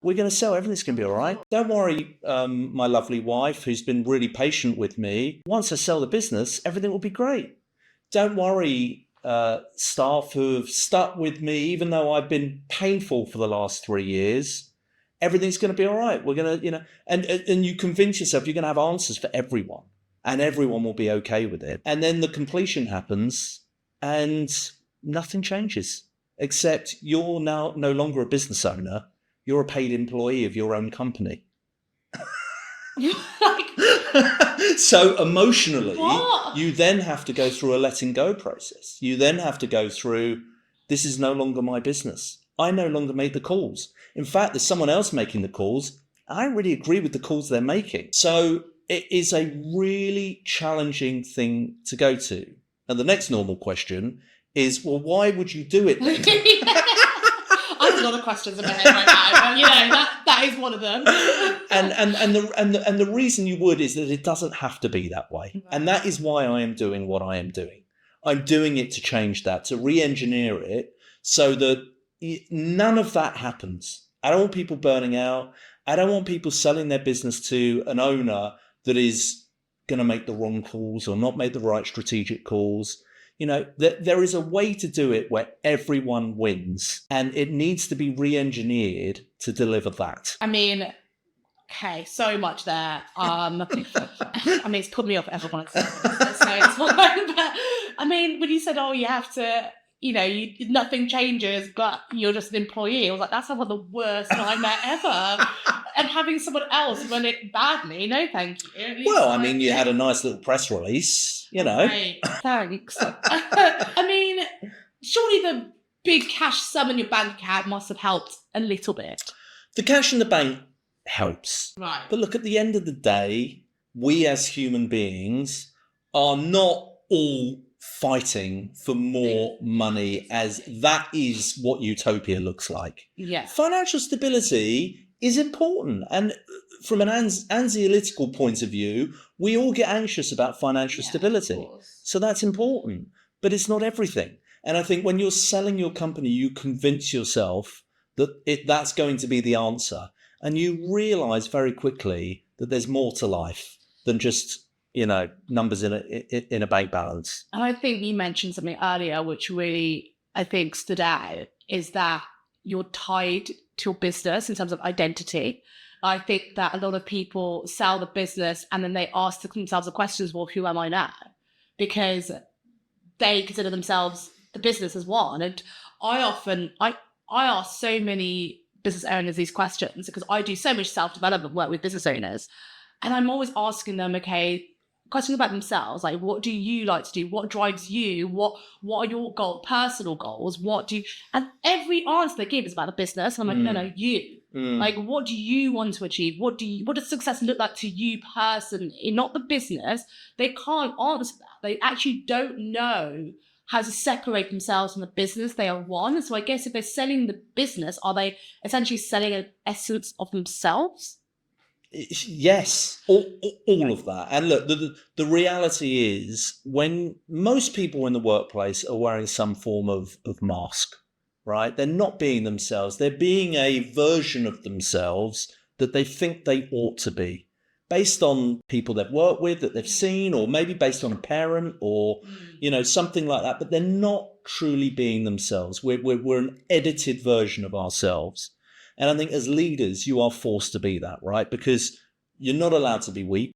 We're going to sell. Everything's going to be all right. Don't worry, my lovely wife, who's been really patient with me. Once I sell the business, everything will be great. Don't worry, staff who have stuck with me, even though I've been painful for the last 3 years. Everything's going to be all right. We're going to, and you convince yourself you're going to have answers for everyone, and everyone will be okay with it. And then the completion happens, and nothing changes, except you're now no longer a business owner. You're a paid employee of your own company. So emotionally, you then have to go through a letting go process. You then have to go through, this is no longer my business. I no longer make the calls. In fact, there's someone else making the calls. I don't really agree with the calls they're making. So it is a really challenging thing to go to. And the next normal question is, well, why would you do it then? I have a lot of questions in my head right now, but that is one of them. And the reason you would is that it doesn't have to be that way. Right. And that is why I am doing what I am doing. I'm doing it to change that, to re-engineer it so that none of that happens. I don't want people burning out. I don't want people selling their business to an owner that is going to make the wrong calls or not make the right strategic calls. There is a way to do it where everyone wins, and it needs to be re-engineered to deliver that. I mean, okay, so much there. It's put me off everyone. So it's fine. But I mean, when you said, you have to, nothing changes, but you're just an employee. I was like, that's one of the worst nightmare ever. And having someone else run it badly, no thank you. Well, you had a nice little press release, Right. Thanks. I mean, surely the big cash sum in your bank account must have helped a little bit. The cash in the bank helps. Right. But look, at the end of the day, we as human beings are not all fighting for more money, as that is what utopia looks like. Yeah. Financial stability is important. And from an anxiolytical point of view, we all get anxious about financial stability. So that's important, but it's not everything. And I think when you're selling your company, you convince yourself that that's going to be the answer. And you realize very quickly that there's more to life than just, numbers in a bank balance. And I think you mentioned something earlier, which really, I think, stood out, is that you're tied to your business in terms of identity. I think that a lot of people sell the business and then they ask themselves the questions, well, who am I now? Because they consider themselves the business as one. And I ask so many business owners these questions because I do so much self-development work with business owners. And I'm always asking them, okay, questions about themselves, like what do you like to do? What drives you? What are your personal goals? And every answer they give is about the business. And I'm like, no, you. Like, what do you want to achieve? What does success look like to you personally, not the business? They can't answer that. They actually don't know how to separate themselves from the business. They are one. And so I guess if they're selling the business, are they essentially selling an essence of themselves? Yes, all of that. And look, the reality is when most people in the workplace are wearing some form of mask, right? They're not being themselves. They're being a version of themselves that they think they ought to be, based on people they've worked with, that they've seen, or maybe based on a parent or, something like that. But they're not truly being themselves. We're an edited version of ourselves. And I think as leaders, you are forced to be that, right? Because you're not allowed to be weak.